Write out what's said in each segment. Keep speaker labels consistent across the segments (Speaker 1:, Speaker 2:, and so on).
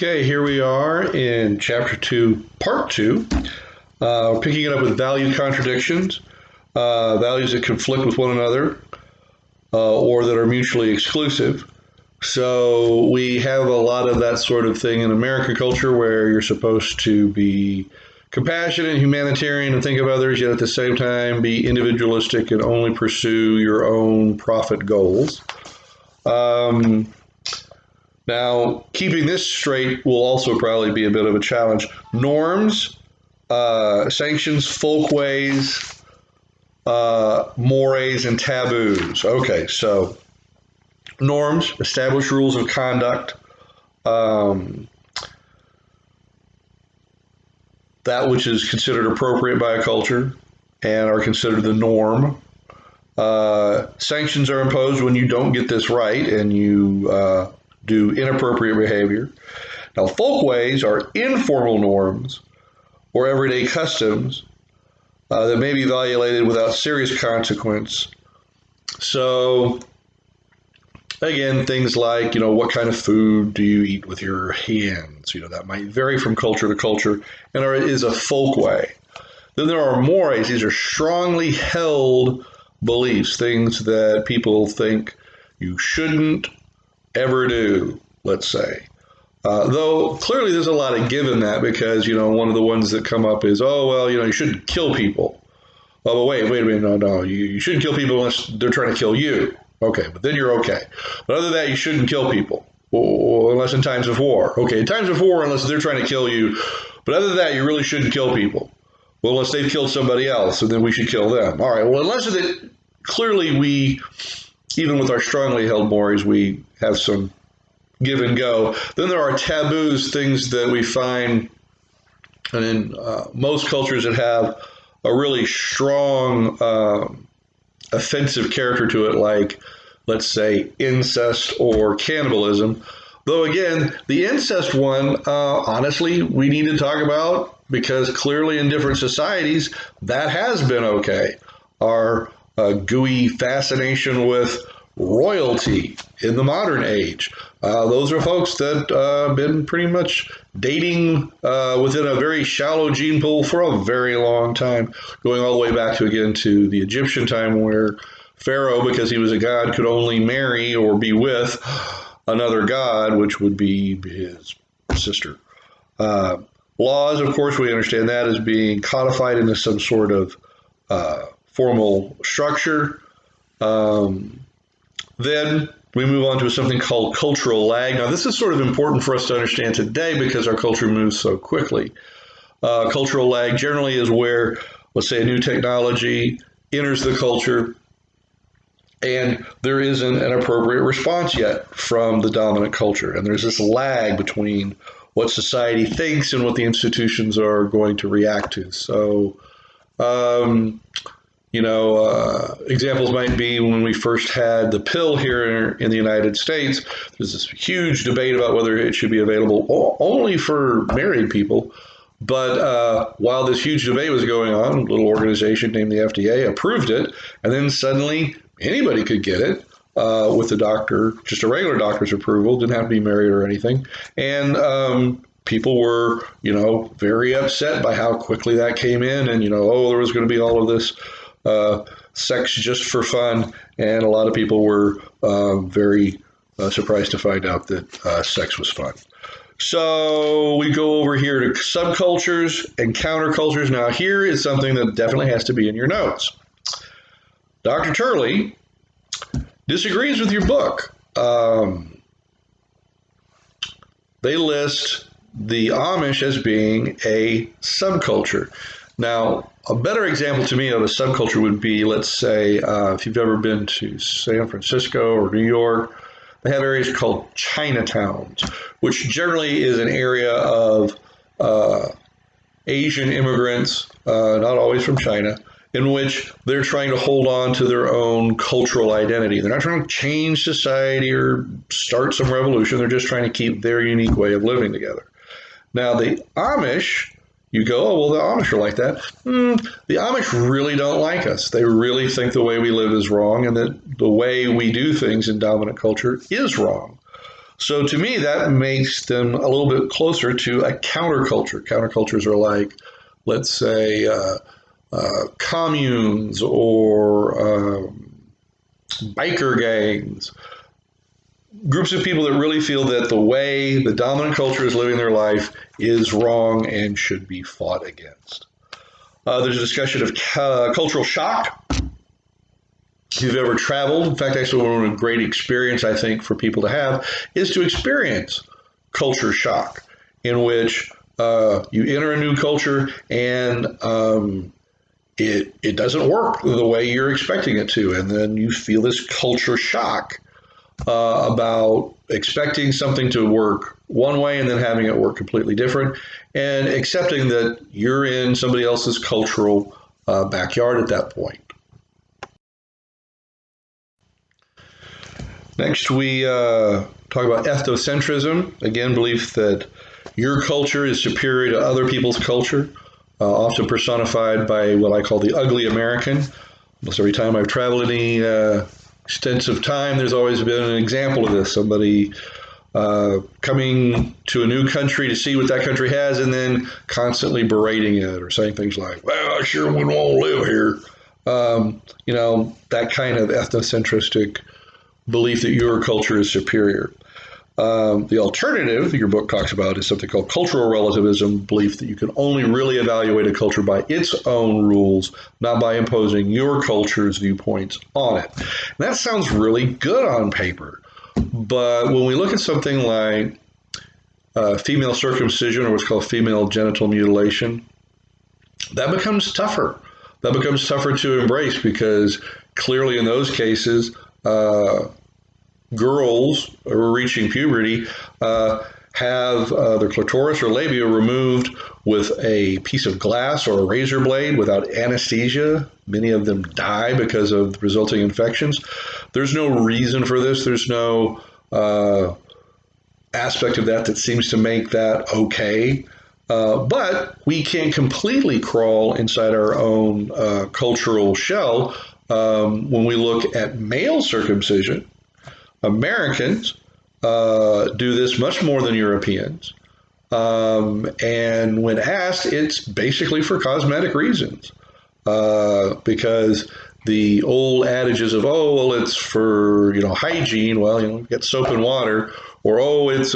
Speaker 1: Okay, here we are in Chapter 2, Part 2. Picking it up with value contradictions, values that conflict with one another or that are mutually exclusive. So we have a lot of that sort of thing in American culture where you're supposed to be compassionate, humanitarian, and think of others, yet at the same time be individualistic and only pursue your own profit goals. Now, keeping this straight will also probably be a bit of a challenge. Norms, sanctions, folkways, mores, and taboos. Okay, so norms, established rules of conduct, that which is considered appropriate by a culture and are considered the norm. Sanctions are imposed when you don't get this right and you do inappropriate behavior. Now, folkways are informal norms or everyday customs that may be violated without serious consequence. So, again, things like, what kind of food do you eat with your hands? That might vary from culture to culture and is a folkway. Then there are mores. These are strongly held beliefs, things that people think you shouldn't ever do, let's say. Though clearly there's a lot of give in that because, one of the ones that come up is, you shouldn't kill people. Oh, but wait a minute, no, you shouldn't kill people unless they're trying to kill you. Okay, but then you're okay. But other than that, you shouldn't kill people, unless in times of war. Okay, in times of war, unless they're trying to kill you. But other than that, you really shouldn't kill people. Well, unless they've killed somebody else, and then we should kill them. All right, well, unless clearly we, even with our strongly held mores, we have some give and go. Then there are taboos, things that we find, and in most cultures that have a really strong offensive character to it, like, let's say, incest or cannibalism. Though, again, the incest one, honestly, we need to talk about because clearly in different societies, that has been okay. Our gooey fascination with royalty in the modern age. Those are folks that have been pretty much dating within a very shallow gene pool for a very long time, going all the way back to the Egyptian time where Pharaoh, because he was a god, could only marry or be with another god, which would be his sister. Laws, of course, we understand that as being codified into some sort of formal structure. Then we move on to something called cultural lag. Now, this is sort of important for us to understand today because our culture moves so quickly. Cultural lag generally is where, let's say, a new technology enters the culture and there isn't an appropriate response yet from the dominant culture. And there's this lag between what society thinks and what the institutions are going to react to. So, examples might be when we first had the pill here in the United States, there's this huge debate about whether it should be available only for married people. But while this huge debate was going on, a little organization named the FDA approved it, and then suddenly anybody could get it with the doctor, just a regular doctor's approval, didn't have to be married or anything. And people were, very upset by how quickly that came in and, there was going to be all of this sex just for fun, and a lot of people were very surprised to find out that sex was fun. So we go over here to subcultures and countercultures. Now here is something that definitely has to be in your notes. Dr. Turley disagrees with your book. They list the Amish as being a subculture. Now, a better example to me of a subculture would be, let's say, if you've ever been to San Francisco or New York, they have areas called Chinatowns, which generally is an area of Asian immigrants, not always from China, in which they're trying to hold on to their own cultural identity. They're not trying to change society or start some revolution. They're just trying to keep their unique way of living together. Now, the Amish, you go, oh, well, the Amish are like that. The Amish really don't like us. They really think the way we live is wrong and that the way we do things in dominant culture is wrong. So to me, that makes them a little bit closer to a counterculture. Countercultures are like, let's say, communes or biker gangs, groups of people that really feel that the way the dominant culture is living their life is wrong and should be fought against. There's a discussion of cultural shock. If you've ever traveled, in fact, actually one of a great experience, I think, for people to have is to experience culture shock, in which you enter a new culture and it doesn't work the way you're expecting it to. And then you feel this culture shock about expecting something to work one way and then having it work completely different, and accepting that you're in somebody else's cultural backyard at that point. Next, we talk about ethnocentrism. Again, belief that your culture is superior to other people's culture, often personified by what I call the ugly American. Almost every time I've traveled any extensive time, there's always been an example of this. Somebody coming to a new country to see what that country has and then constantly berating it or saying things like, well, I sure wouldn't want to live here. That kind of ethnocentristic belief that your culture is superior. The alternative that your book talks about is something called cultural relativism, belief that you can only really evaluate a culture by its own rules, not by imposing your culture's viewpoints on it. And that sounds really good on paper. But when we look at something like female circumcision, or what's called female genital mutilation, that becomes tougher. That becomes tougher to embrace, because clearly in those cases, girls who are reaching puberty have their clitoris or labia removed with a piece of glass or a razor blade without anesthesia. Many of them die because of the resulting infections. There's no reason for this. There's no aspect of that seems to make that okay. But we can't completely crawl inside our own cultural shell when we look at male circumcision. Americans do this much more than Europeans. And when asked, it's basically for cosmetic reasons. Because the old adages of, oh, well, it's for, hygiene. Well, get soap and water. Or, oh, it's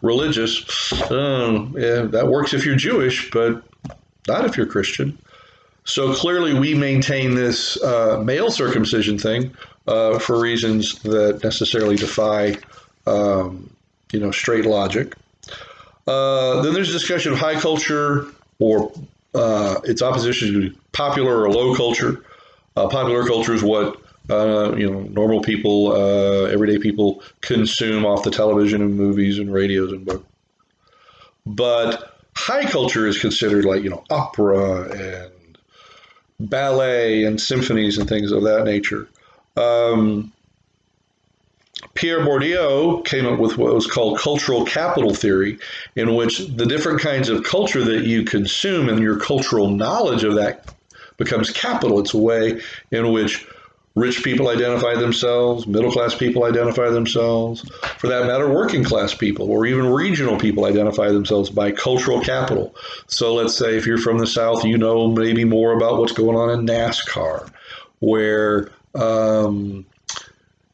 Speaker 1: religious. Yeah, that works if you're Jewish, but not if you're Christian. So clearly we maintain this male circumcision thing for reasons that necessarily defy, straight logic. Then there's a discussion of high culture, or its opposition to popular or low culture. Popular culture is what normal people, everyday people consume off the television and movies and radios and books. But high culture is considered like opera and ballet and symphonies and things of that nature. Pierre Bourdieu came up with what was called cultural capital theory, in which the different kinds of culture that you consume and your cultural knowledge of that becomes capital. It's a way in which rich people identify themselves, middle-class people identify themselves, for that matter, working-class people or even regional people identify themselves by cultural capital. So let's say if you're from the South, you know maybe more about what's going on in NASCAR, where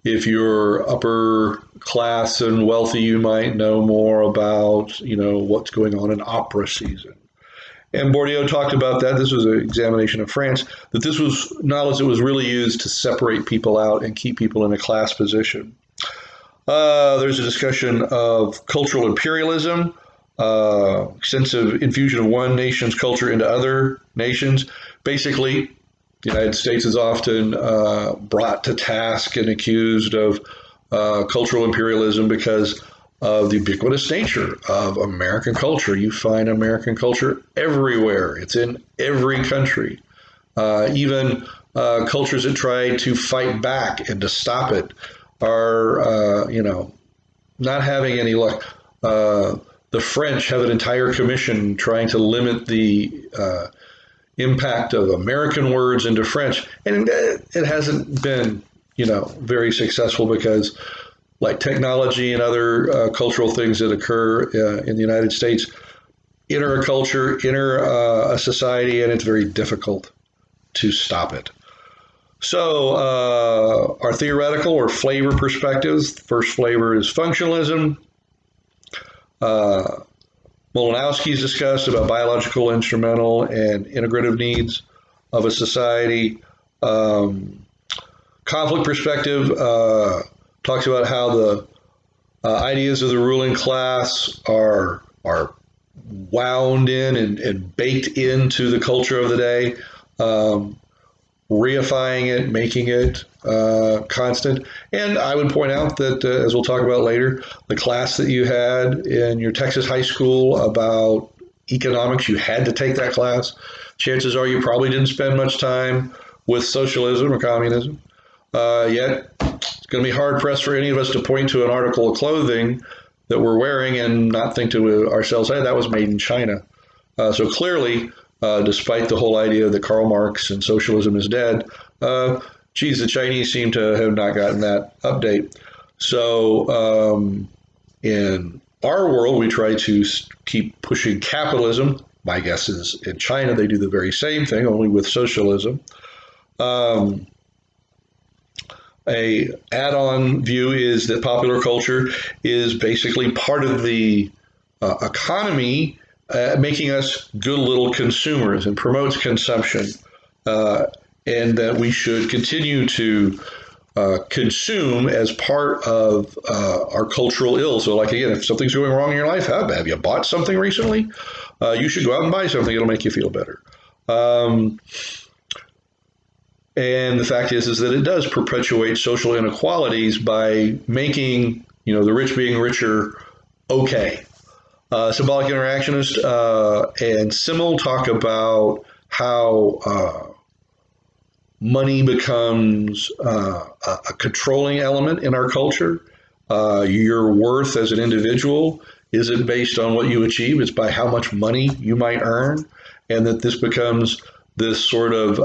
Speaker 1: if you're upper class and wealthy, you might know more about, what's going on in opera season. And Bourdieu talked about that. This was an examination of France, that this was knowledge that was really used to separate people out and keep people in a class position. There's a discussion of cultural imperialism, extensive infusion of one nation's culture into other nations. Basically, the United States is often brought to task and accused of cultural imperialism because of the ubiquitous nature of American culture. You find American culture everywhere. It's in every country. Even cultures that try to fight back and to stop it are, not having any luck. The French have an entire commission trying to limit the impact of American words into French, and it hasn't been, very successful, because like technology and other cultural things that occur in the United States enter a culture, enter a society, and it's very difficult to stop it. So our theoretical or flavor perspectives, the first flavor is functionalism. Molinowski's discussed about biological, instrumental, and integrative needs of a society. Conflict perspective talks about how the ideas of the ruling class are wound in and baked into the culture of the day, reifying it, making it constant. And I would point out that, as we'll talk about later, the class that you had in your Texas high school about economics, you had to take that class. Chances are you probably didn't spend much time with socialism or communism. Yet it's going to be hard pressed for any of us to point to an article of clothing that we're wearing and not think to ourselves, hey, that was made in China. So clearly, despite the whole idea that Karl Marx and socialism is dead, geez, the Chinese seem to have not gotten that update. So in our world, we try to keep pushing capitalism. My guess is in China, they do the very same thing, only with socialism. A add-on view is that popular culture is basically part of the economy, making us good little consumers and promotes consumption, and that we should continue to consume as part of our cultural ill. So, like again, if something's going wrong in your life, have you bought something recently? You should go out and buy something; it'll make you feel better. And the fact is that it does perpetuate social inequalities by making, the rich being richer okay. Symbolic interactionist and Simmel talk about how money becomes a controlling element in our culture. Your worth as an individual isn't based on what you achieve, it's by how much money you might earn, and that this becomes this sort of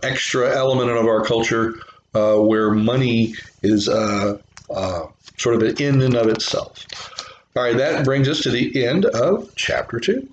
Speaker 1: extra element of our culture where money is sort of an in and of itself. All right, that brings us to the end of chapter 2.